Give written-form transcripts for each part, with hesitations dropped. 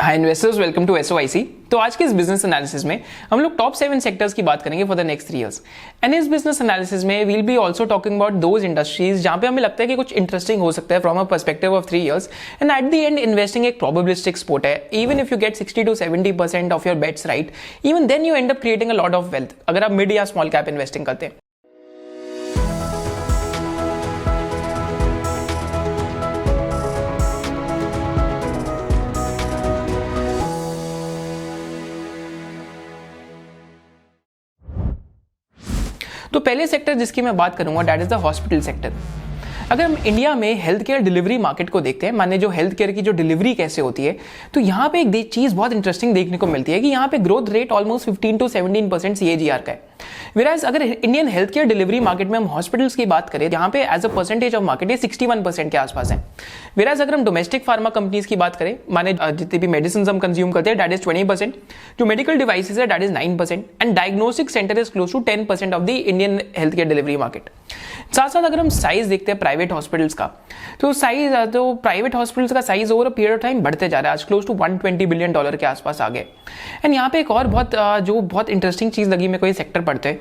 Hi investors, welcome to SOIC. तो आज के इस बिजनेस एनालिसिस में हम लोग टॉप 7 सेक्टर्स की बात करेंगे for the next 3 years. And इस बिजनेस एनालिसिस में we'll be also talking about those industries जहां पे हमें लगता है कि कुछ इंटरेस्टिंग हो सकता है from a perspective of 3 years. And at the end investing एक प्रोबेबिलिस्टिक स्पोर्ट है। Even if you get 60 to 70% of your bets right, even then you end up creating a lot of wealth अगर आप mid या small cap investing करते हैं। तो पहले sector जिसकी मैं बात करूंगा that is the hospital sector. अगर हम इंडिया में हेल्थ केयर डिलीवरी मार्केट को देखते हैं, माने जो हेल्थ केयर की जो डिलीवरी कैसे होती है, तो यहाँ पे एक चीज बहुत इंटरेस्टिंग देखने को मिलती है कि यहाँ पे growth rate almost 15 to 17% CAGR का है। Whereas अगर Indian health care delivery market में हम हॉस्पिटल्स की बात करें, यहाँ पे as a percentage of market ये 61% के आसपास है। Whereas अगर हम डोमेस्टिक फार्मा कंपनीज की बात करें, माने जितनी भी मेडिसिन हम कंज्यूम करते हैं दैट इज 20%, जो मेडिकल डिवाइसेज है that is 9%, and diagnostic centre is close to 10% of the Indian health care delivery market. साथ साथ अगर हम साइज देखते हैं प्राइवेट हॉस्पिटल्स का, तो प्राइवेट हॉस्पिटल्स का size over a period of time बढ़ते जा रहा है, आज क्लोज टू $120 बिलियन के आसपास आ गए। एंड यहाँ पे एक और बहुत इंटरेस्टिंग चीज लगी मेरे को ये सेक्टर पढ़ते हैं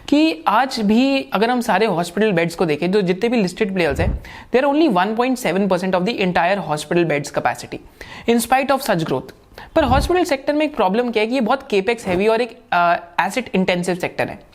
कि आज भी अगर हम सारे हॉस्पिटल बेड्स को देखें, जो जितने भी लिस्टेड प्लेयर्स हैं, there only 1.7% of the entire hospital beds capacity in spite of such growth. पर हॉस्पिटल सेक्टर में एक प्रॉब्लम क्या है कि ये बहुत केपेक्स हैवी और एक एसेट इंटेंसिव सेक्टर है।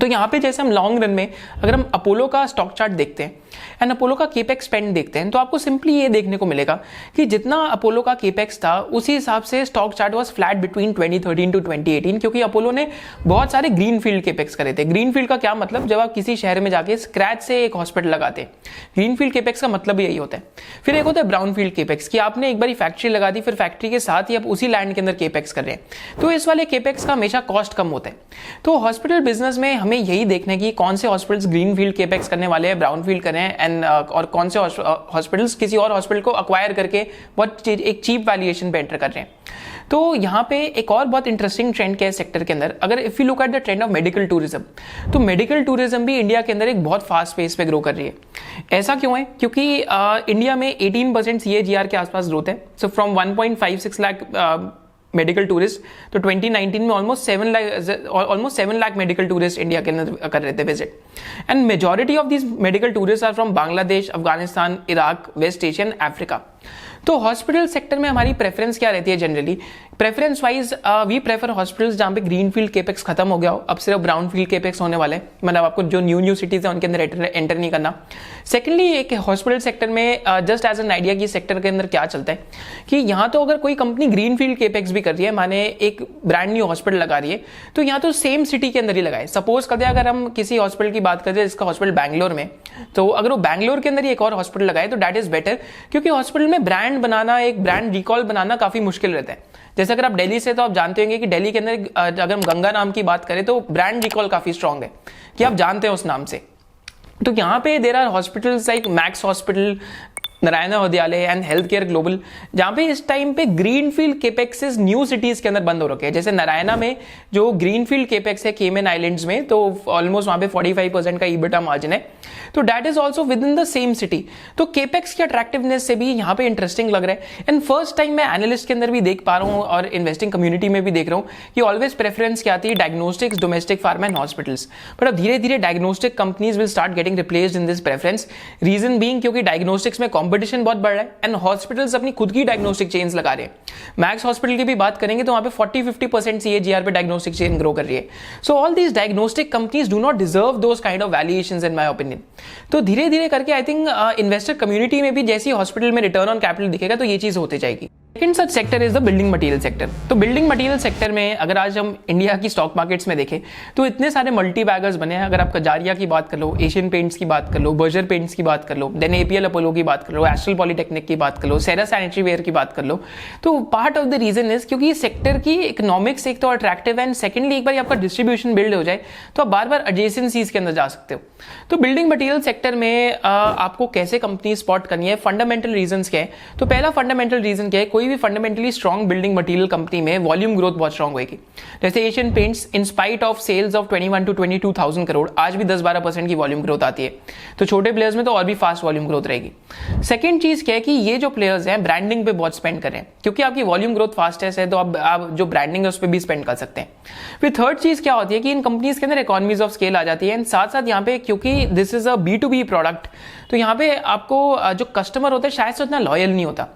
तो यहाँ पे जैसे हम लॉन्ग रन में अगर हम अपोलो का स्टॉक चार्ट देखते हैं एंड अपोलो का केपेक्स स्पेंड देखते हैं, तो आपको सिंपली ये देखने को मिलेगा कि जितना अपोलो का केपेक्स था उसी हिसाब से stock chart was flat between 2013 to 2018, क्योंकि अपोलो ने बहुत सारे ग्रीन फील्ड केपेक्स करे थे। ग्रीन फील्ड का क्या मतलब, जब आप किसी शहर में जाके स्क्रैच से एक हॉस्पिटल लगाते हैं, ग्रीन फील्ड केपेक्स का मतलब यही होता है। फिर एक होता है ब्राउन फील्ड केपेक्स कि आपने एक बार फैक्ट्री लगा दी, फिर फैक्ट्री के साथ ही आप उसी लैंड के अंदर केपेक्स कर रहे हैं, तो इस वाले केपेक्स का हमेशा कॉस्ट कम होता है। तो हॉस्पिटल बिजनेस में हमें यही देखना है कि कौन से हॉस्पिटल्स ग्रीन फील्ड केपेक्स करने वाले हैं, ब्राउन फील्ड कर रहे हैं, एंड और कौन से हॉस्पिटल्स किसी और हॉस्पिटल को अक्वायर करके बहुत एक चीप वैल्यूएशन पे एंटर कर रहे हैं। तो यहाँ पे एक और बहुत इंटरेस्टिंग ट्रेंड क्या है सेक्टर के अंदर, अगर if you look at the trend of medical tourism, तो मेडिकल टूरिज्म भी इंडिया के अंदर एक बहुत फास्ट पेस पे ग्रो कर रही है। ऐसा क्यों है? क्योंकि इंडिया में 18% CAGR के आसपास ग्रोथ है। So from 1.56 lakh medical tourist, तो 2019 में almost 7 lakh medical tourist India के अंदर कर रहे थे visit. And majority of these medical tourist are from Bangladesh, Afghanistan, Iraq, West Asia, Africa. तो हॉस्पिटल सेक्टर में हमारी प्रेफरेंस क्या रहती है जनरली? Preference wise we prefer hospitals जहां पे ग्रीन फील्ड केपेक्स खत्म हो गया हो, अब सिर्फ ब्राउन फील्ड केपेक्स होने वाले, मतलब आपको जो न्यू सिटीज है उनके अंदर एंटर नहीं करना। सेकेंडली, एक हॉस्पिटल सेक्टर में जस्ट एज एन आइडिया की सेक्टर के अंदर क्या चलता है कि यहाँ तो अगर कोई कंपनी ग्रीन फील्ड केपेक्स भी कर रही है, माने एक ब्रांड न्यू हॉस्पिटल लगा रही है, तो यहाँ तो सेम सिटी के अंदर ही लगाए। सपोज करते हैं अगर हम किसी हॉस्पिटल की बात करें जिसका हॉस्पिटल बैंगलोर में, तो अगर वो बैंगलोर के अंदर ही एक और हॉस्पिटल लगाए तो दैट इज बेटर, क्योंकि हॉस्पिटल में ब्रांड बनाना, एक ब्रांड रिकॉल बनाना काफी मुश्किल रहता है। जैसे अगर आप दिल्ली से, तो आप जानते होंगे कि दिल्ली के अंदर अगर हम गंगा नाम की बात करें तो ब्रांड रिकॉल काफी स्ट्रांग है कि आप जानते हैं उस नाम से। तो यहाँ पे there are hospitals like Max hospital, Narayana विद्यालय एंड हेल्थ केयर ग्लोबल, जहां पे इस टाइम पे ग्रीन फील्ड केपेक्सेस न्यू सिटीज के अंदर बंद हो रखे हैं। जैसे नारायणा में जो ग्रीन फील्ड केपेक्स है केमन आइलैंड्स में, तो ऑलमोस्ट वहां पे 45% का EBITDA मार्जिन है, तो that is also with in the same city. तो केपेक्स की अट्रैक्टिवनेस से भी यहाँ पे इंटरेस्टिंग लग रहा है। एंड फर्स्ट टाइम मैं एनालिस्ट के अंदर भी देख पा रहा हूँ और इन्वेस्टिंग कम्युनिटी में भी देख रहा हूँ कि ऑलवेज प्रेफरेंस क्या आती है, diagnostics, domestic pharma and hospitals. But अब धीरे धीरे diagnostic companies will start getting replaced in this preference. Reason being क्योंकि डायग्नोस्टिक्स में कॉम्पिटिशन बहुत बढ़ रहा है एंड हॉस्पिटल्स अपनी खुद की डायग्नोस्टिक चेन्स लगा रहे हैं। मैक्स हॉस्पिटल की भी बात करेंगे तो वहां पे 40-50% CAGR पे डायग्नोस्टिक चेन ग्रो कर रही है। सो all these diagnostic companies do not deserve those kind of valuations in my opinion. तो धीरे धीरे करके आई थिंक इन्वेस्टर कम्युनिटी में भी जैसी हॉस्पिटल में रिटर्न ऑन कैपिटल दिखेगा तो ये चीज होती जाएगी। Second such sector is the building material sector. तो बिल्डिंग मटेरियल सेक्टर में अगर आज हम इंडिया की स्टॉक मार्केट्स में देखें तो इतने सारे मल्टी बैगर्स बने हैं। अगर आप कजारिया की बात कर लो, एशियन पेंट्स की बात कर लो, बर्जर पेंट्स की बात कर लो, देन APL अपोलो की बात कर लो, एस्ट्रल पॉलीटेक्निक की बात कर लो, सेरा सैनिटरी वेयर की बात कर लो। तो part of the reason is क्योंकि सेक्टर की इकोनॉमिक्स एक तो अट्रैक्टिव है, एंड सेकेंडली एक बार आपका डिस्ट्रीब्यूशन बिल्ड हो जाए तो आप बार बार एडजेसेंसीज के अंदर जा सकते हो। तो बिल्डिंग मटेरियल सेक्टर में आपको कैसे कंपनी स्पॉट करनी है, फंडामेंटल रीजन क्या है? तो पहला फंडामेंटल रीजन क्या है, कोई कोई भी fundamentally strong building material company में वॉल्यूम ग्रोथ बहुत स्ट्रॉन्ग होगी। जैसे Asian Paints in spite of sales of 21 to 22,000 crore आज भी 10-12% की वॉल्यूम ग्रोथ आती है, तो छोटे प्लेयर्स में तो और भी फास्ट वॉल्यूम ग्रोथ रहेगी। सेकंड चीज क्या है कि ये जो प्लेयर्स हैं ब्रांडिंग पे बहुत स्पेंड कर रहे हैं, क्योंकि आपकी वॉल्यूम ग्रोथ फास्टेस्ट है तो आप जो ब्रांडिंग है उस पर भी स्पेंड कर सकते हैं। फिर थर्ड चीज क्या होती है कि इन कंपनीज के अंदर इकोनॉमीज ऑफ स्केल आ जाती है, एंड साथ साथ यहाँ पे क्योंकि this is a B2B product, तो यहाँ पे आपको जो कस्टमर होता है शायद से उतना लॉयल नहीं होता,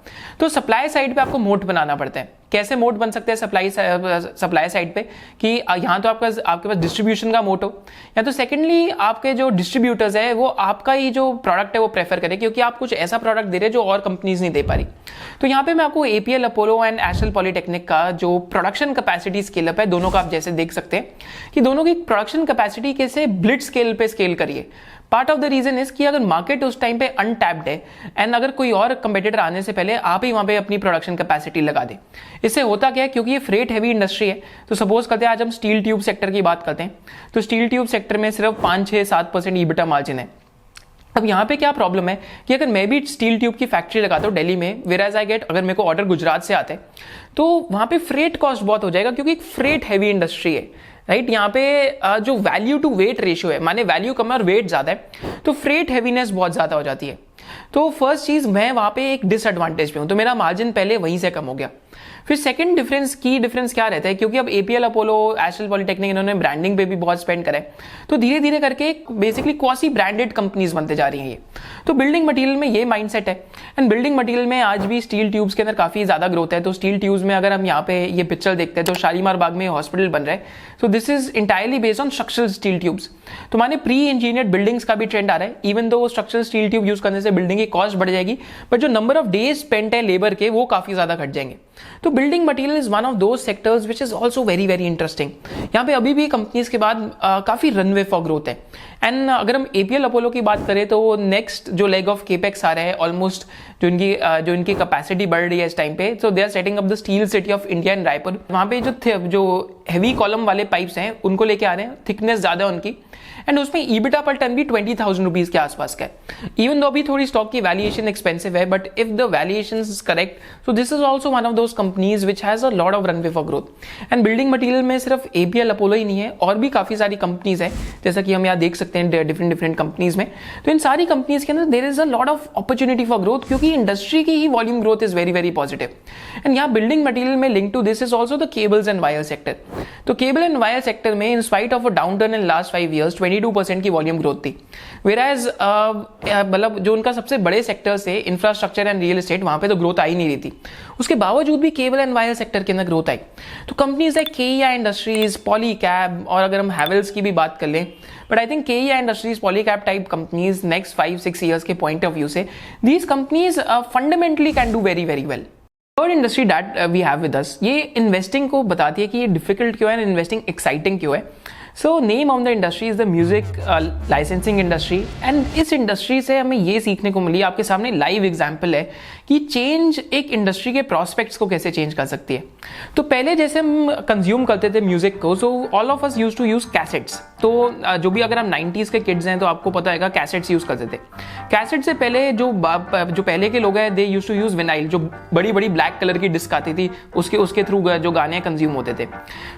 तो सप्लाई साइड पे आपको मोट बनाना पड़ता है। कैसे मोट बन सकते हैं सप्लाई साइड पे कि यहाँ तो आपके पास डिस्ट्रीब्यूशन का मोट हो, या तो सेकेंडली आपके जो डिस्ट्रीब्यूटर्स है वो आपका ही जो प्रोडक्ट है वो प्रेफर करें, क्योंकि आप कुछ ऐसा प्रोडक्ट दे रहे हैं जो और कंपनीज नहीं दे पा रही। तो यहाँ पे मैं आपको APL Apollo and astral polytechnic का जो प्रोडक्शन कैपेसिटी स्केल अप है, दोनों का आप जैसे देख सकते हैं कि दोनों की प्रोडक्शन कैपेसिटी कैसे ब्लिट्ज स्केल पे स्केल करिए। Part of the reason is कि अगर मार्केट उस टाइम पे अनटैप्ड है एंड अगर कोई और कंपेटिटर आने से पहले आप ही वहां पे अपनी प्रोडक्शन कैपेसिटी लगा दें। इससे होता क्या है, क्योंकि ये फ्रेट हैवी इंडस्ट्री है, तो सपोज करते हैं आज हम स्टील ट्यूब सेक्टर की बात करते हैं, तो स्टील ट्यूब सेक्टर में सिर्फ 5-6-7% EBITDA मार्जिन है। अब यहाँ पे क्या प्रॉब्लम है कि अगर मैं भी स्टील ट्यूब की फैक्ट्री लगाता हूँ दिल्ली में, वेराज आई गेट अगर मेरे को ऑर्डर गुजरात से आते हैं, तो वहां पे फ्रेट कॉस्ट बहुत हो जाएगा, क्योंकि फ्रेट हैवी इंडस्ट्री है, राइट। यहाँ पे जो वैल्यू टू वेट रेशियो है, माने वैल्यू कम है और वेट ज्यादा है, तो फ्रेट हैवीनेस बहुत ज्यादा हो जाती है। तो फर्स्ट चीज मैं वहां पे एक डिसएडवांटेज पे हूं, तो मेरा मार्जिन पहले वहीं से कम हो गया। फिर सेकंड की डिफरेंस क्या रहता है, क्योंकि अब APL अपोलो एस्ट्रल पॉलीटेक्निक इन्होंने ब्रांडिंग पे भी बहुत स्पेंड करा है, तो धीरे धीरे करके बेसिकली क्वासी ब्रांडेड कंपनीज बनते जा रही हैं ये। तो बिल्डिंग मटेरियल में ये माइंडसेट है, एंड बिल्डिंग मटेरियल में आज भी स्टील ट्यूब्स के अंदर काफी ज्यादा ग्रोथ है। तो स्टील ट्यूब्स में अगर हम यहाँ पे ये पिक्चर देखते हैं तो शालीमार बाग में हॉस्पिटल बन रहा है, तो this is entirely based on structural steel tubes. तो माने प्री इंजीनियर्ड बिल्डिंग्स का भी ट्रेंड आ रहा है, even though structural steel tube use करने से बिल्डिंग की कॉस्ट बढ़ जाएगी, बट जो नंबर ऑफ डेज स्पेंट है लेबर के वो काफी ज्यादा घट जाएंगे। तो building material is one of those sectors which is also very very interesting. यहाँ पे अभी भी कंपनीज के बाद काफी रनवे फॉर ग्रोथ है। एंड अगर हम APL अपोलो की बात करें तो नेक्स्ट जो लेग ऑफ केपेक्स आ रहा है ऑलमोस्ट, जो इनकी कैपेसिटी बढ़ रही है इस टाइम पे, तो they are setting up the steel city of India in Raipur. वहां पे जो हैवी कॉलम वाले पाइप्स हैं उनको लेके आ रहे हैं, थिकनेस ज्यादा उनकी, एंड उसमें EBITDA पर टन भी 20,000 रुपीज के आसपास का है। इवन दो अभी थोड़ी स्टॉक की वैल्यूएशन एक्सपेंसिव है, but if the valuation is correct, so this is also one of those companies which has a lot of runway for growth. And building material में सिर्फ APL अपोलो ही नहीं है, और भी काफी सारी कंपनीज है, जैसा कि हम यहाँ देख सकते हैं डिफरेंट कंपनीज में। तो इन सारी कंपनीज के अंदर there is a lot of opportunity for growth, क्योंकि इंडस्ट्री की ही volume growth is very very positive. And यहाँ बिल्डिंग मटेरियल में link to this is also the cables and wire sector. तो केबल एंड वायर सेक्टर में in spite of a downturn in last 5 years 22% की volume growth थी, वेराज मतलब जो उनका सबसे बड़े सेक्टर्स थे इंफ्रास्ट्रक्चर एंड रियल एस्टेट, वहां पे तो ग्रोथ आई नहीं रही थी, उसके बावजूद भी केबल एंड वायर सेक्टर के अंदर ग्रोथ आई। तो companies like KEI industries, Polycab, और अगर हम हैवेल्स की भी बात कर लें, but I think KEI industries, Polycab type companies next 5-6 years के पॉइंट ऑफ व्यू से these companies fundamentally can do very very well. Third industry that we have with us, ये इन्वेस्टिंग को बताती है कि ये डिफिकल्ट क्यों है, इन्वेस्टिंग एक्साइटिंग क्यों है। So name of the industry is the music licensing industry, and इस इंडस्ट्री से हमें ये सीखने को मिली, आपके सामने लाइव एग्जाम्पल है कि चेंज एक इंडस्ट्री के प्रोस्पेक्ट्स को कैसे चेंज कर सकती है। तो पहले जैसे हम कंज्यूम करते थे म्यूजिक को, so all of us use to use cassettes. तो जो भी अगर हम 90s के किड्स हैं तो आपको पता है कैसेट्स यूज करते थे। कैसेट से पहले जो पहले के लोग हैं दे यूज टू यूज विनाइल, जो बड़ी बड़ी ब्लैक कलर की डिस्क आती थी, उसके थ्रू जो गाने कंज्यूम होते थे।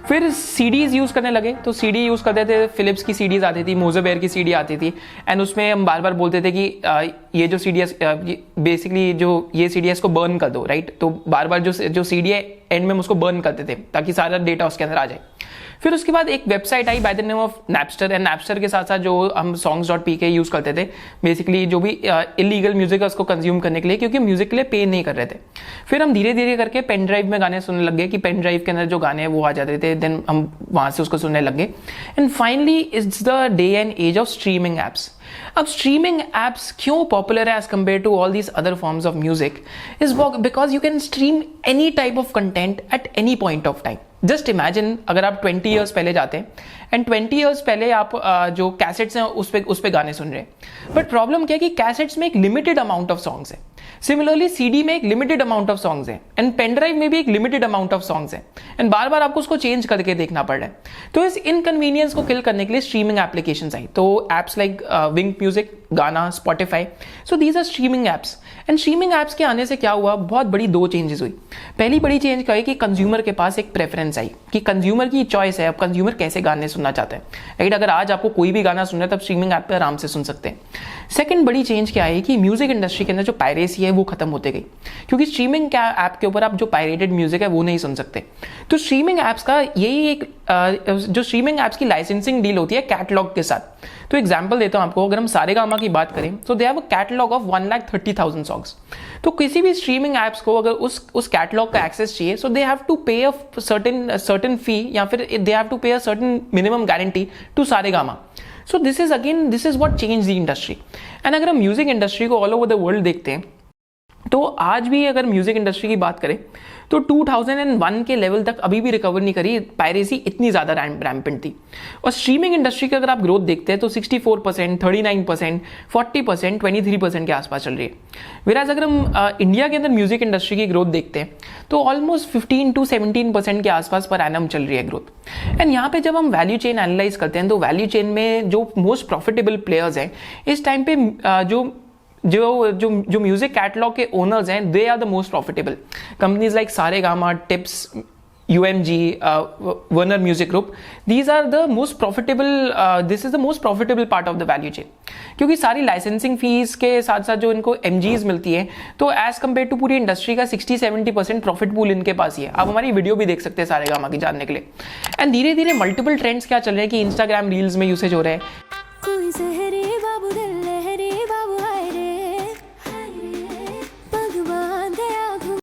फिर CDs यूज करने लगे, तो CD यूज करते थे, फिलिप्स की CDs आती थी, मोजेबेयर की CD आती थी, एंड उसमें हम बार बार बोलते थे कि ये जो CDs बेसिकली जो ये CDs को बर्न कर दो, राइट। तो बार बार जो CD है एंड में हम उसको बर्न करते थे ताकि सारा डेटा उसके अंदर आ जाए। फिर उसके बाद एक website I by the name of Napster, and Napster के साथ साथ जो हम songs.pk यूज करते थे, बेसिकली जो भी इलीगल म्यूजिक है उसको कंज्यूम करने के लिए, क्योंकि म्यूजिक के लिए पे नहीं कर रहे थे। फिर हम धीरे धीरे करके पेन ड्राइव में गाने सुनने लग गए, कि पेन ड्राइव के अंदर जो गाने हैं वो आ जाते थे, देन हम वहां से उसको सुनने लग गए। And finally it's the day and age of streaming apps. अब स्ट्रीमिंग एप्स क्यों पॉपुलर है as compared to all these other forms of music, is because you can stream any type of content at any point of time. Just imagine अगर आप 20 years पहले जाते हैं, and 20 years पहले आप जो कैसेट्स हैं उस पे गाने सुन रहे हैं, बट प्रॉब्लम क्या है कि कैसेट्स में एक लिमिटेड अमाउंट ऑफ सॉन्ग्स है, सिमिलरली CD में एक लिमिटेड अमाउंट ऑफ सॉन्ग्स है, एंड पेन ड्राइव में भी एक लिमिटेड अमाउंट ऑफ सॉन्ग्स है, एंड बार बार आपको उसको चेंज करके देखना पड़ रहा है। तो इस इनकन्वीनियंस को किल करने के लिए स्ट्रीमिंग एप्लीकेशंस आई, तो एप्स लाइक विंक म्यूजिक, गाना, Spotify, so these are streaming apps. And streaming apps के आने से क्या हुआ, बहुत बड़ी दो चेंजेस हुई। पहली बड़ी चेंज क्या है कि कंज्यूमर के पास एक प्रेफरेंस आई कि कंज्यूमर की चॉइस है, अब कंज्यूमर कैसे गाने सुनना चाहते हैं, राइट। अगर आज आपको कोई भी गाना सुनना है तब स्ट्रीमिंग ऐप पे आराम से सुन सकते हैं। सेकंड बड़ी चेंज क्या है कि म्यूजिक इंडस्ट्री के अंदर जो पायरेसी है वो खत्म होते गई, क्योंकि स्ट्रीमिंग ऐप के ऊपर आप जो पायरेटेड म्यूजिक है वो नहीं सुन सकते। तो स्ट्रीमिंग ऐप्स का यही एक जो स्ट्रीमिंग ऐप्स की लाइसेंसिंग डील होती है कैटलॉग के साथ। तो एग्जांपल देता हूं आपको, अगर हम सारेगामा की बात करें तो they have a catalogue of 1,30,000 songs. तो किसी भी स्ट्रीमिंग ऐप्स को अगर उस कैटलॉग का एक्सेस चाहिए, सो दे have to pay a certain फी, या फिर दे have to pay a certain minimum guarantee to Saregama. So this is what change the industry. And अगर हम म्यूजिक इंडस्ट्री को ऑल ओवर द वर्ल्ड देखते हैं तो आज भी अगर म्यूजिक इंडस्ट्री की बात करें तो 2001 के लेवल तक अभी भी रिकवर नहीं करी, पायरेसी इतनी ज्यादा रैम्पेंट थी। और स्ट्रीमिंग इंडस्ट्री की अगर आप ग्रोथ देखते हैं तो 64%, 39%, 40%, 23% के आसपास चल रही है। वेराज अगर हम इंडिया के अंदर म्यूजिक इंडस्ट्री की ग्रोथ देखते हैं तो ऑलमोस्ट 15 to 17% के आसपास पर एनम चल रही है ग्रोथ। एंड यहाँ पे जब हम वैल्यू चेन एनालाइज करते हैं तो वैल्यू चेन में जो मोस्ट प्रॉफिटेबल प्लेयर्स हैं इस टाइम पे जो म्यूजिक कैटलॉग के ओनर्स हैं, they are the most profitable companies like Saregama, Tips, UMG, Warner Music Group. These are the most profitable. This is the most profitable part of the value chain. क्योंकि सारी licensing fees के साथ साथ जो इनको MGs मिलती है, तो एज कम्पेयर टू पूरी इंडस्ट्री का 60-70% प्रॉफिट पूल इनके पास ही है। आप हमारी वीडियो भी देख सकते हैं सारेगामा की जानने के लिए। एंड धीरे धीरे मल्टीपल ट्रेंड्स क्या चल रहे हैं कि इंस्टाग्राम रील्स में यूसेज हो रहे हैं। कोई सहरे बाबू दिल लहरे बाबू हाय रे भगवान दे आँखों।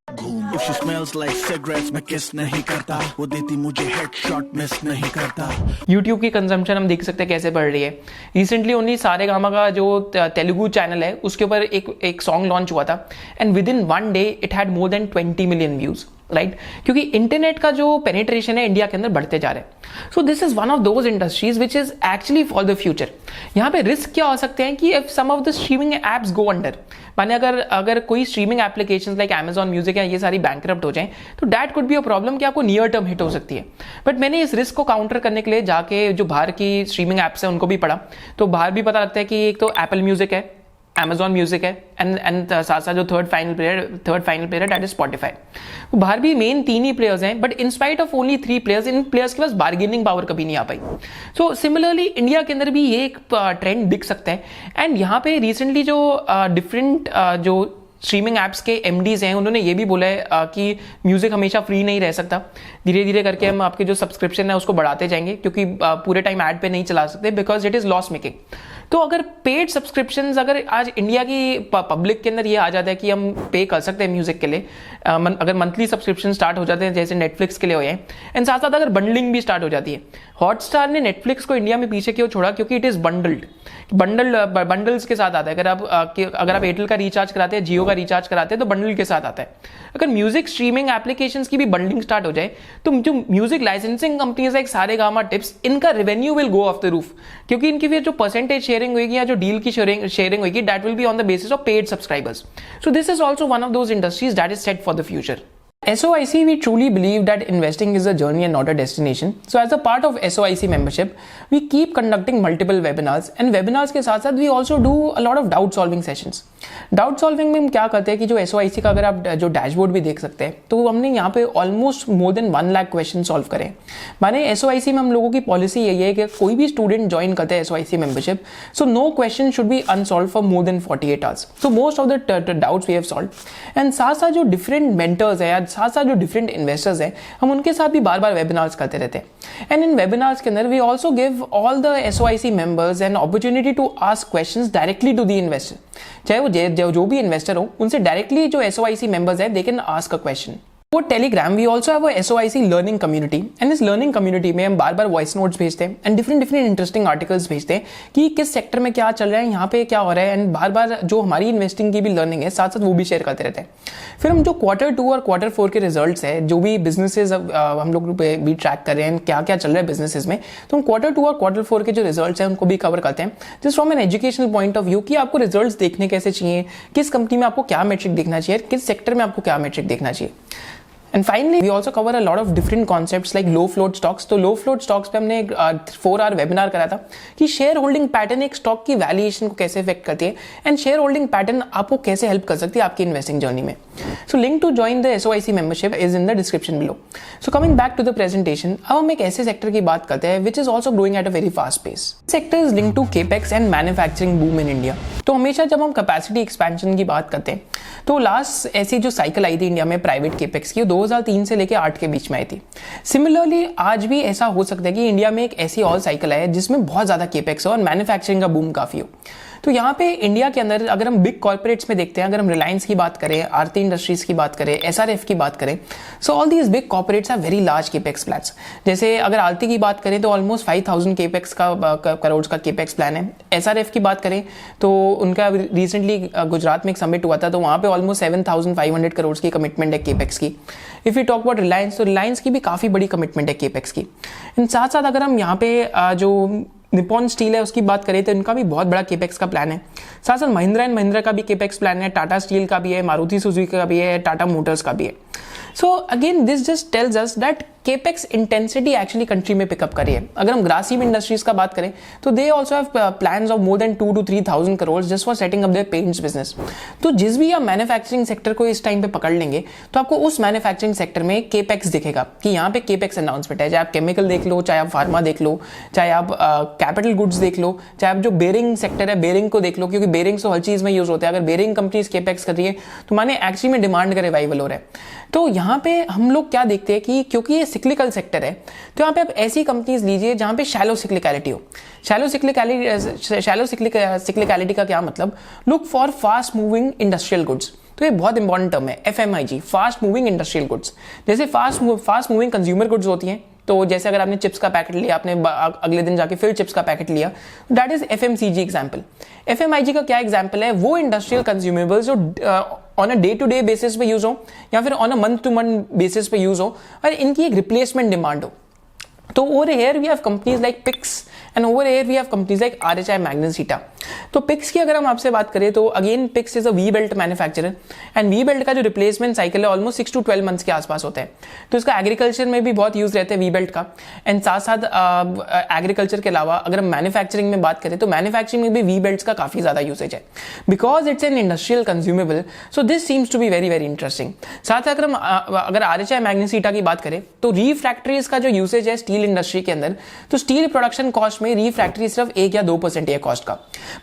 If she smells like cigarettes मैं किस नहीं करता, वो देती मुझे हेडशॉट मिस नहीं करता। YouTube की कंजम्पशन हम देख सकते हैं कैसे बढ़ रही है। रिसेंटली ओनली सारेगामा का जो तेलुगु चैनल है उसके ऊपर एक सॉन्ग लॉन्च हुआ था and with in 1 day it had more than 20 million views, right. क्योंकि इंटरनेट का जो पेनिट्रेशन है इंडिया के अंदर बढ़ते जा रहे हैं। So this is one of those industries which is actually for the future. यहाँ पे रिस्क क्या हो सकते हैं कि if some of the streaming apps go under, माने अगर कोई streaming applications like Amazon music है ये सारी बैंकरप्ट हो जाएं तो that could be a problem कि आपको नियर टर्म हिट हो सकती है। बट मैंने इस रिस्क को काउंटर करने के लिए जाके जो बाहर की स्ट्रीमिंग एप्स है उनको भी पढ़ा, तो बाहर भी पता लगता है कि एक तो एप्पल म्यूजिक है, Amazon म्यूजिक है एंड साथ साथ जो थर्ड फाइनल प्लेयर है दैट इज Spotify। बाहर भी मेन 3 ही प्लेयर्स हैं, but in spite of only 3 players, in players के पास बार्गेनिंग पावर कभी नहीं आ पाई। सो सिमिलरली इंडिया के अंदर भी ये एक ट्रेंड दिख सकता है। एंड यहाँ पे रिसेंटली जो डिफरेंट जो स्ट्रीमिंग ऐप्स के MDs हैं उन्होंने ये भी बोला है कि म्यूजिक हमेशा फ्री नहीं रह सकता, धीरे धीरे करके हम आपके जो सब्सक्रिप्शन है उसको बढ़ाते जाएंगे, क्योंकि पूरे टाइम ऐड पे नहीं चला सकते because it is loss making. तो अगर पेड सब्सक्रिप्शंस अगर आज इंडिया की पब्लिक के अंदर ये आ जाता है कि हम पे कर सकते हैं म्यूजिक के लिए, अगर मंथली सब्सक्रिप्शन स्टार्ट हो जाते हैं जैसे नेटफ्लिक्स के लिए हो हैं, एंड साथ साथ अगर बंडलिंग भी स्टार्ट हो जाती है। हॉटस्टार ने नेटफ्लिक्स को इंडिया में पीछे क्यों छोड़ा, क्योंकि इट इज बंडल्स के साथ आता है। अगर आप एयरटेल का रिचार्ज कराते हैं, जियो का रिचार्ज कराते हैं तो बंडल के साथ आता है। अगर म्यूजिक स्ट्रीमिंग एप्लीकेशंस की भी बंडलिंग स्टार्ट हो जाए तो जो music licensing companies like Saregama, Tips, इनका revenue will go off the roof, क्योंकि इनकी फिर जो परसेंटेज शेयरिंग होगी या जो डील की शेयरिंग होगी that will be on the basis of paid subscribers. So this is also one of those industries that is set for the future. SOIC, we truly believe that investing is a journey and not a destination. So as a part of SOIC membership, we keep conducting multiple webinars, and webinars के साथ साथ we also do a lot of doubt solving sessions. Doubt solving में हम क्या करते हैं कि जो SOIC का अगर आप जो डैशबोर्ड भी देख सकते हैं तो हमने यहाँ पे almost more than 1 lakh question solve करे। माने SOIC में हम लोगों की पॉलिसी यही है कि कोई भी स्टूडेंट ज्वाइन करते हैं SOIC membership, so no question should be unsolved for more than 48 hours. So most of the doubts we have solved. And साथ साथ जो डिफरेंट मेंटर्स है, साथ साथ जो डिफरेंट इन्वेस्टर्स हैं, हम उनके साथ भी बार बार वेबिनार्स करते रहते हैं। एंड इन वेबिनार्स के अंदर we also give all the SOIC members an opportunity to ask questions directly to the investor. चाहे वो जो भी इन्वेस्टर हो, उनसे डायरेक्टली जो SOIC मेंबर्स है they can ask a question. वो Telegram we also have a SOIC learning community, and इस लर्निंग कम्युनिटी में हम बार बार वॉइस नोट्स भेजते हैं एंड डिफरेंट इंटरेस्टिंग आर्टिकल्स भेजते हैं कि किस सेक्टर में क्या चल रहा है, यहाँ पे क्या हो रहा है, एंड बार बार जो हमारी इन्वेस्टिंग की भी लर्निंग है साथ साथ वो भी शेयर करते रहते हैं। फिर हम जो Q2 और Q4 के रिजल्ट्स है, जो भी बिजनेसेस हम लोग भी ट्रैक कर रहे हैं क्या क्या चल रहा है बिजनेसेस में, तो हम Q2 और Q4 के जो रिजल्ट्स हैं उनको भी कवर करते हैं just from an educational point of view कि आपको रिजल्ट्स देखने कैसे चाहिए, किस कंपनी में आपको क्या मेट्रिक देखना चाहिए, किस सेक्टर में आपको क्या मेट्रिक देखना चाहिए। And finally we also cover a lot of different concepts like low float stocks. तो लो फ्लोट स्टॉक्स पे हमने एक 4 आवर वेबिनार करा था कि शेयर होल्डिंग पैटर्न एक स्टॉक की वैल्यूएशन को कैसे इफेक्ट करती है एंड शेयर होल्डिंग पैटर्न आपको कैसे हेल्प कर सकती है आपकी इन्वेस्टिंग जर्नी में। So link to join the SOIC membership is in the description below. So coming back to the presentation, अब हम एक ऐसे सेक्टर की बात करते हैं which is also growing at a very fast pace. Sector is linked to capex and manufacturing boom in India. तो हमेशा जब हम कैपेसिटी एक्सपेंशन की बात करते हैं तो लास्ट ऐसी जो साइकिल आई थी इंडिया में प्राइवेट केपेक्स की 2003 से लेकर 8 के बीच में आई थी। सिमिलरली आज भी ऐसा हो सकता है कि इंडिया में एक ऐसी और साइकिल है जिसमें बहुत ज्यादा केपेक्स हो और मैन्युफैक्चरिंग का बूम काफी हो। तो यहाँ पे इंडिया के अंदर अगर हम बिग कॉर्पोरेट्स में देखते हैं, अगर हम रिलायंस की बात करें, आरती इंडस्ट्रीज की बात करें, SRF की बात करें, सो all these big corporates have very large capex plans. जैसे अगर आरती की बात करें तो ऑलमोस्ट 5000 केपेक्स करोड़ का केपेक्स प्लान है। SRF की बात करें तो उनका रिसेंटली गुजरात में एक समिट हुआ था तो वहाँ पे ऑलमोस्ट 7500 करोड़ की कमिटमेंट है केपेक्स की। If you talk about Reliance तो रिलायंस की भी काफी बड़ी कमिटमेंट है केपेक्स की। इन साथ साथ अगर हम यहाँ पे जो निपॉन स्टील है उसकी बात करें तो इनका भी बहुत बड़ा केपेक्स का प्लान है। साथ साथ महिंद्रा एंड महिंद्रा का भी केपेक्स प्लान है, टाटा स्टील का भी है, मारुति सुजुकी का भी है, टाटा मोटर्स का भी है। So again this just tells us that capex intensity actually country में पिकअप करी है। अगर हम ग्रासिम इंडस्ट्रीज का बात करें तो they also have plans of more than 2 to 3,000 crore just for setting up their paints business. तो जिस भी आप मैन्युफैक्चरिंग सेक्टर को इस टाइम पे पकड़ लेंगे तो आपको उस मैन्युफैक्चरिंग सेक्टर में केपेक्स दिखेगा कि यहाँ पे केपेक्स अनाउंसमेंट है। चाहे आप केमिकल देख लो, चाहे आप फार्मा देख लो, चाहे आप कैपिटल गुड्स देख लो, चाहे आप जो बेरिंग सेक्टर है बेरिंग को देख लो, क्योंकि बेरिंग्स तो हर चीज में यूज होते हैं। अगर बेरिंग कंपनीज केपेक्स कर रही है तो माने एक्चुअली में डिमांड का रिवाइवल हो रहा है। तो यहाँ पे हम लोग क्या देखते हैं कि क्योंकि ये सिक्लिकल सेक्टर है तो यहाँ पे आप ऐसी कंपनीज लीजिए जहाँ पे शैलो सिक्लिकलिटी हो। शैलो सिक्लिकलिटी का क्या मतलब, look for fast moving industrial goods. तो ये बहुत इंपॉर्टेंट टर्म है, FMIG, fast moving industrial goods. जैसे फास्ट मूविंग कंज्यूमर गुड्स होती हैं, तो जैसे अगर आपने चिप्स का पैकेट लिया, आपने अगले दिन जाके फिर चिप्स का पैकेट लिया, that is FMCG example. FMIG का क्या एग्जाम्पल है, वो इंडस्ट्रियल कंज्यूमेबल्स जो on a day to day basis पे यूज हो या फिर on a month to month basis पे यूज हो और इनकी एक रिप्लेसमेंट डिमांड हो। तो over here we have companies like Pix and over here we have companies like RHI Magnesita. तो पिक्स की अगर हम आपसे बात करें तो again pics is a V belt manufacturer and V belt का जो रिप्लेसमेंट साइकिल है ऑलमोस्ट 6 to 12 मंथ्स के आसपास होता है। तो इसका एग्रीकल्चर में भी बहुत यूज रहता है वी बेल्ट का। एंड साथ साथ एग्रीकल्चर के अलावा अगर हम मैन्युफैक्चरिंग में बात करें तो मैन्युफैक्चरिंग में भी वी बेल्ट का काफी ज्यादा यूसेज है because it's an industrial consumable. So this seems to be very very interesting. साथ अगर हम अगर RHI मैग्नेसिटा की बात करें तो रिफ्रैक्टरीज का जो यूसेज है स्टील इंडस्ट्री के अंदर, तो स्टील प्रोडक्शन कॉस्ट में रिफ्रैक्टरी सिर्फ 1 या 2% है कॉस्ट का,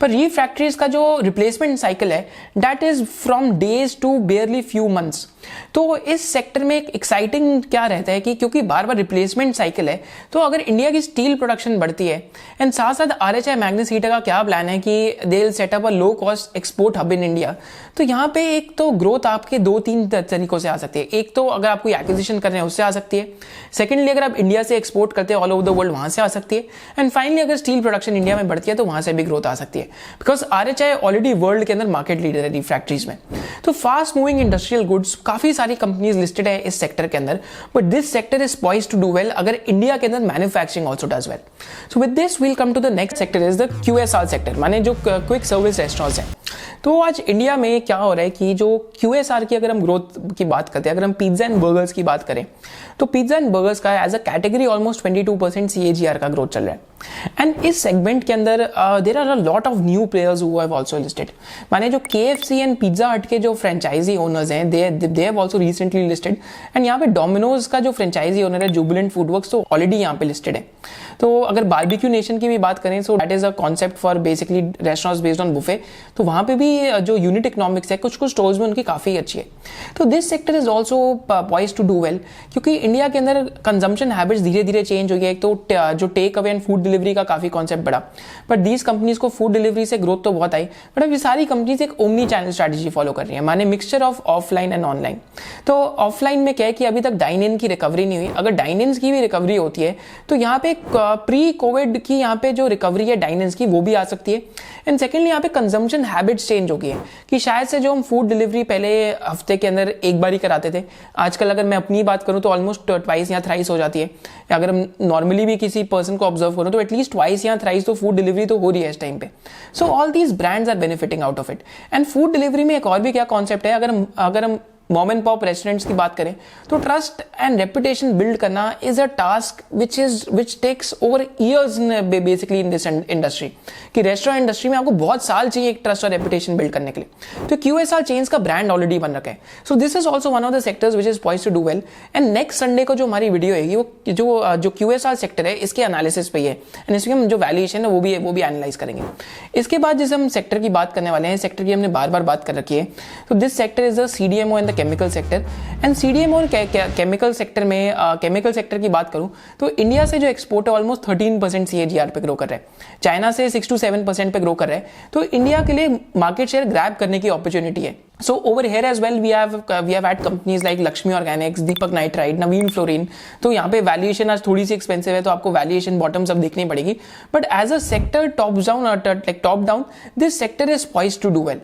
पर रिफ्रैक्टरीज का जो रिप्लेसमेंट साइकिल है that is from days to barely few months. तो इस सेक्टर में एक एक्साइटिंग क्या रहता है कि क्योंकि बार बार रिप्लेसमेंट साइकिल है तो अगर इंडिया की स्टील प्रोडक्शन बढ़ती है एंड साथ साथ RHI मैग्नेसिटा का क्या प्लान है कि they will set up a low cost export hub in India. तो यहाँ पे एक तो ग्रोथ आपके 2-3 तरीकों से आ सकती है। एक तो अगर आप कोई एक्विजिशन कर रहे हैं उससे आ सकती है, सेकेंडली अगर आप इंडिया से एक्सपोर्ट करते हैं ऑल ओवर द वर्ल्ड वहां से आ सकती है, एंड फाइनली अगर स्टील प्रोडक्शन इंडिया में बढ़ती है तो वहां से भी ग्रोथ आ सकती है बिकॉज RHI ऑलरेडी वर्ल्ड के अंदर मार्केट लीडर है रिफ्रैक्टरीज में। तो फास्ट मूविंग इंडस्ट्रियल गुड्स काफी सारी कंपनीज लिस्टेड है इस सेक्टर के अंदर, but this sector is poised to do well अगर इंडिया के अंदर manufacturing also does well. So with this we'll come to the next sector is the QSR sector, माने जो क्विक सर्विस रेस्टोरेंट्स हैं। तो आज इंडिया में क्या हो रहा है कि जो QSR की अगर हम ग्रोथ की बात करते हैं, अगर हम पिज्जा एंड बर्गर्स की बात करें तो पिज्जा एंड बर्गर्स का as a category almost 22% CAGR का ग्रोथ चल रहा है। एंड इस सेगमेंट के अंदर there are a lot of new players who have also listed, माने जो KFC एंड पिज्जा हट के जो फ्रेंचाइजी ओनर्स हैं they have also recently listed. And यहाँ पे डोमिनोज का जो फ्रेंचाइजी ओनर है जुबिलेंट फूडवर्क्स तो ऑलरेडी यहाँ पे लिस्टेड है। तो अगर बारबेक्यू नेशन की भी बात करें so that is a concept for basically restaurants based on buffet, तो वहां पे भी जो यूनिट इकोनॉमिक्स है कुछ स्टोर्स में उनकी काफी अच्छी है। तो this sector is also poised to do well क्योंकि इंडिया के अंदर कंजम्पशन हैबिट्स धीरे धीरे चेंज हो गई है। एक तो जो take away and food delivery का काफी कॉन्सेप्ट बढ़ा, बट दीज कंपनीज को फूड डिलीवरी से ग्रोथ तो बहुत आई, बट अब ये सारी कंपनीज एक ओमनी चैनल स्ट्रेटेजी फॉलो कर रही है, माने mixture of offline and online. तो ऑफलाइन में क्या है कि अभी तक डाइन इन की रिकवरी नहीं हुई, अगर डाइन इन की भी रिकवरी होती है तो यहाँ पे प्री कोविड की यहाँ पे जो रिकवरी है डाइन इन की वो भी आ सकती है। एंड सेकेंडली यहाँ पे कंजम्पशन हैबिट्स चेंज हो गई है कि शायद से जो हम फूड डिलीवरी पहले हफ्ते के अंदर एक बार ही कराते थे, आजकल अगर मैं अपनी बात करूं तो ऑलमोस्ट ट्वाइस या थ्राइस हो जाती है। अगर हम नॉर्मली भी किसी पर्सन को ऑब्जर्व करो तो एटलीस्ट ट्वाइस या थ्राइस तो फूड डिलीवरी तो हो रही है इस टाइम पे। So all these brands are benefiting out of it. And food delivery में एक और भी क्या कॉन्सेप्ट है, अगर हम मॉम एंड पॉप रेस्टोरेंट्स की बात करें तो ट्रस्ट एंड रेपुटेशन बिल्ड करना is a task which takes over years basically in this industry, कि रेस्टोरेंट इंडस्ट्री में आपको बहुत साल चाहिए एक ट्रस्ट और रेपुटेशन बिल्ड करने के लिए। तो QSR चेन्स का ब्रांड ऑलरेडी बन रखा है। So this is also one of the sectors which is poised to do well. And next Sunday को जो हमारी वीडियो है वो जो QSR सेक्टर है इसके एनालिसिस पे ही है, एंड इसमें हम जो वैल्यूएशन है वो भी एनालाइज करेंगे। इसके बाद जैसे हम सेक्टर की बात करने वाले हैं, सेक्टर की हमने बार बात कर रखी है, तो this sector is the CDMO and the chemical sector. And CDMO और केमिकल सेक्टर में केमिकल सेक्टर की बात करूं तो इंडिया से जो एक्सपोर्ट है ऑलमोस्ट 13% CAGR पे ग्रो कर रहा है, चाइना से 6 to 7% पे ग्रो कर रहा है। तो इंडिया के लिए मार्केट शेयर ग्रैब करने की अपॉर्चुनिटी है। So over here as well we have had companies like Lakshmi Organics, Deepak Nitrite, Naveen Fluorine। तो यहाँ पे वैल्यूएशन आज थोड़ी सी एक्सपेंसिव है तो आपको वैल्यूएशन बॉटम्स अब देखनी पड़ेगी, but as a sector top down this sector is poised to do well.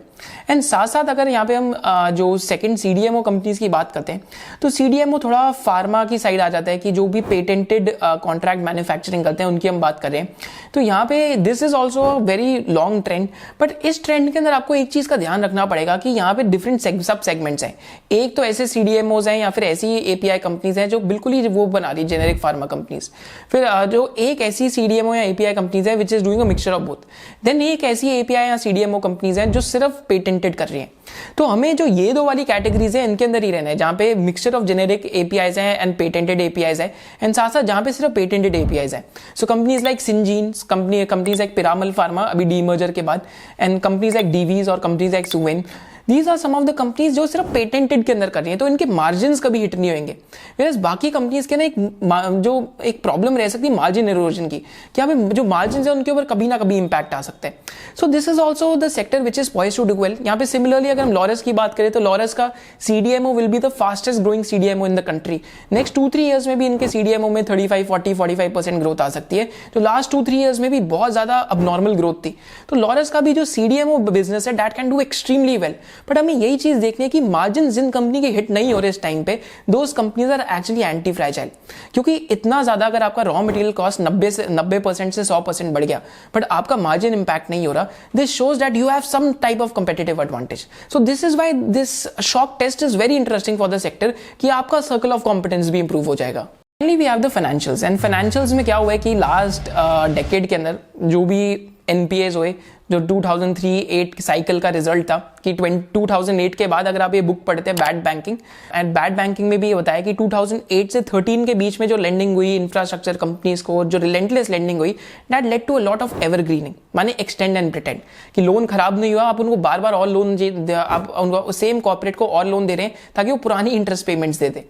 And साथ साथ अगर यहाँ पे हम जो सेकंड CDMO कंपनीज की बात करते हैं तो CDMO थोड़ा फार्मा की साइड आ जाता है, कि जो भी पेटेंटेड कॉन्ट्रैक्ट मैन्युफैक्चरिंग करते हैं उनकी हम बात कर रहे हैं। तो यहाँ पे this is also very long trend, but इस ट्रेंड के अंदर आपको एक चीज का ध्यान रखना पड़ेगा कि यहाँ पे डिफरेंट सब सेगमेंट्स हैं। एक तो ऐसे CDMOs हैं या फिर ऐसी API कंपनीज हैं जो बिल्कुल ही वो बना रही जेनेरिक फार्मा कंपनीज, फिर जो एक ऐसी CDMO या API कंपनीज है which is doing a mixture of both, then एक ऐसी API या CDMO कंपनीज हैं जो सिर्फ पेटेंटेड कर रही हैं। तो हमें जो ये दो वाली कैटेगरीज है इनके अंदर ही रहना है, जहां पे मिक्सचर ऑफ जेनेरिक APIs हैं एंड पेटेंटेड APIs है, एंड साथ साथ जहां पे सिर्फ पेटेंटेड APIs है। So companies like Syngene, companies like Piramal pharma अभी डीमर्जर के बाद, एंड कंपनीज लाइक डीवीज और companies like Suven, these are some of the companies जो सिर्फ पेटेंटेड के अंदर कर रही हैं, तो इनके मार्जिन कभी हिट नहीं होंगे। वेयरएज बाकी कंपनीज के ना एक प्रॉब्लम रह सकती है मार्जिन इरोजन की, कि यहाँ पे जो मार्जिन है उनके ऊपर कभी ना कभी इंपैक्ट आ सकता है। So this is also the sector which is poised to do well. यहाँ पे सिमिलरली अगर हम लॉरस की बात करें तो लॉरस का CDMO will be the fastest growing CDMO in the country. Next 2-3 years में भी इनके CDMO में 35-40-45% ग्रोथ आ सकती है। तो लास्ट 2-3 ईयर्स में भी बहुत ज्यादा अबनॉर्मल ग्रोथ थी। तो लॉरस का भी जो CDMO बिजनेस है that can do extremely well, but हमें यही चीज देखनी है कि मार्जिन जिन कंपनी के हिट नहीं हो रहे इस टाइम पे, those companies are actually anti fragile. क्योंकि इतना ज्यादा अगर आपका रॉ मटेरियल कॉस्ट 90% से 100% बढ़ गया बट आपका मार्जिन इंपैक्ट नहीं हो रहा, this shows that you have some type of competitive advantage. So this is why this shock test is very interesting for the sector, कि आपका सर्कल ऑफ कॉम्पिटेंस भी इंप्रूव हो जाएगा। Finally we have the financials, and financials में क्या हुआ है कि लास्ट डेकेड के अंदर जो भी NPAs हुए, जो 2003-8 साइकिल का रिजल्ट था, कि 2008 के बाद अगर आप ये बुक पढ़ते हैं bad banking, and bad banking में भी ये बताया कि 2008 से 13 के बीच में जो लेंडिंग हुई इंफ्रास्ट्रक्चर कंपनीज को, जो रिलेंटलेस लेंडिंग हुई, that led to a lot of evergreening, माने एक्सटेंड एंड प्रिटेंड, कि लोन खराब नहीं हुआ, आप उनको बार बार और लोन, आप उनको सेम कॉर्पोरेट को और लोन दे रहे हैं ताकि वो पुरानी इंटरेस्ट पेमेंट्स दे दे।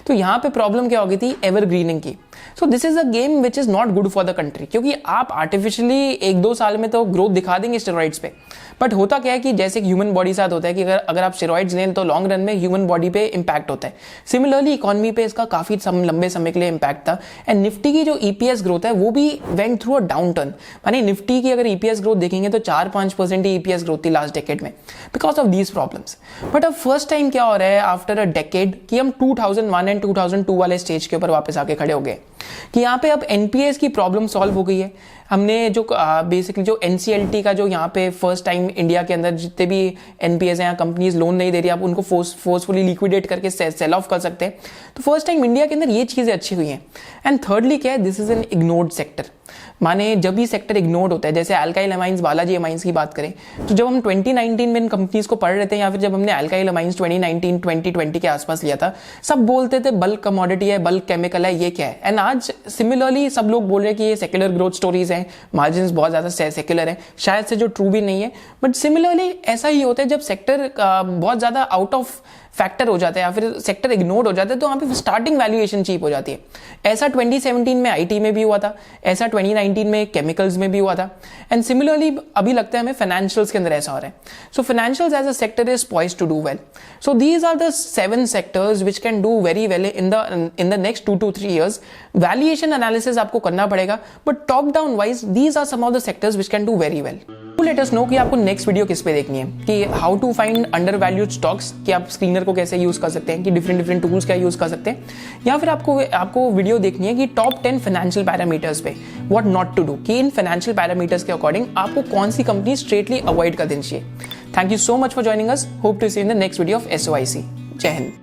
तो यहाँ पे प्रॉब्लम क्या हो गई थी, एवरग्रीनिंग की। सो this is a game which is not good for the country, क्योंकि आप आर्टिफिशियली 1-2 साल में तो ग्रोथ दिखा देंगे स्टेरॉइड्स पे, बट होता क्या है कि जैसे ह्यूमन बॉडी साथ होता है कि अगर आप स्टेरॉइड्स लें तो लॉन्ग रन में ह्यूमन बॉडी पे इंपैक्ट होता है। सिमिलरली इकोनॉमी पे इसका काफी लंबे समय के लिए इंपैक्ट था, एंड निफ्टी की जो EPS ग्रोथ है वो भी went through a down turn. माने निफ्टी की अगर EPS ग्रोथ देखेंगे तो 4-5% ही EPS ग्रोथ थी लास्ट डेकेड में, because of these problems. But अब फर्स्ट टाइम क्या हो रहा है आफ्टर अ डेकेड, कि हम 2001 एंड 2002 वाले स्टेज के ऊपर वापस आके खड़े हो गए, कि यहाँ पे अब NPAs की प्रॉब्लम सॉल्व हो गई है। हमने जो बेसिकली जो NCLT का जो यहाँ पे फर्स्ट टाइम इंडिया के अंदर जितने भी NPAs हैं, कंपनीज लोन नहीं दे रही, आप उनको फोर्सफुली लिक्विडेट करके सेल ऑफ कर सकते हैं। तो फर्स्ट टाइम इंडिया के अंदर ये चीजें अच्छी हुई हैं। एंड थर्डली क्या है, this is an ignored sector. माने जब भी सेक्टर इग्नोर्ड होता है, जैसे अल्काइल अमाइंस, बालाजी अमाइंस की बात करें, तो जब हम 2019 में इन कंपनीज को पढ़ रहे थे, या फिर जब हमने अल्काइल अमाइंस 2019-2020 के आसपास लिया था, सब बोलते थे बल्क कमोडिटी है, बल्क केमिकल है, ये क्या है। एंड आज सिमिलरली सब लोग बोल रहे हैं कि ये सेक्युलर ग्रोथ स्टोरीज हैं, मार्जिन बहुत ज्यादा सेक्युलर है, शायद से जो ट्रू भी नहीं है, बट सिमिलरली ऐसा ही होता है जब सेक्टर बहुत ज्यादा आउट ऑफ फैक्टर हो जाता है या फिर सेक्टर इग्नोर्ड हो जाता है, तो वहां पे स्टार्टिंग वैल्यूएशन चीप हो जाती है। ऐसा 2017 में IT में भी हुआ था, ऐसा 2019 में केमिकल्स में भी हुआ था, एंड सिमिलरली अभी लगता है हमें फाइनेंशियल्स के अंदर ऐसा हो रहा है। So financials as a sector is poised to do well. So these are the 7 sectors which can do very well in the next 2 to 3 years। Valuation analysis आपको करना पड़ेगा, but top down wise these are some of the sectors which can do very well. Let us know कि आपको next video किस पे देखनी है, कि how to find undervalued stocks, कि आप स्क्रीनर को कैसे यूज कर सकते हैं, कि डिफरेंट टूल्स क्या यूज कर सकते हैं, या फिर आपको वीडियो देखनी है कि टॉप 10 फाइनेंशियल पैरामीटर्स पे व्हाट नॉट टू डू, कि इन फाइनेंशियल पैरामीटर्स के अकॉर्डिंग आपको कौन सी कंपनी स्ट्रेटली अवॉइड कर देनी चाहिए। Thank you so much for joining us, hope to see in the next video of SOIC। जय हिंद।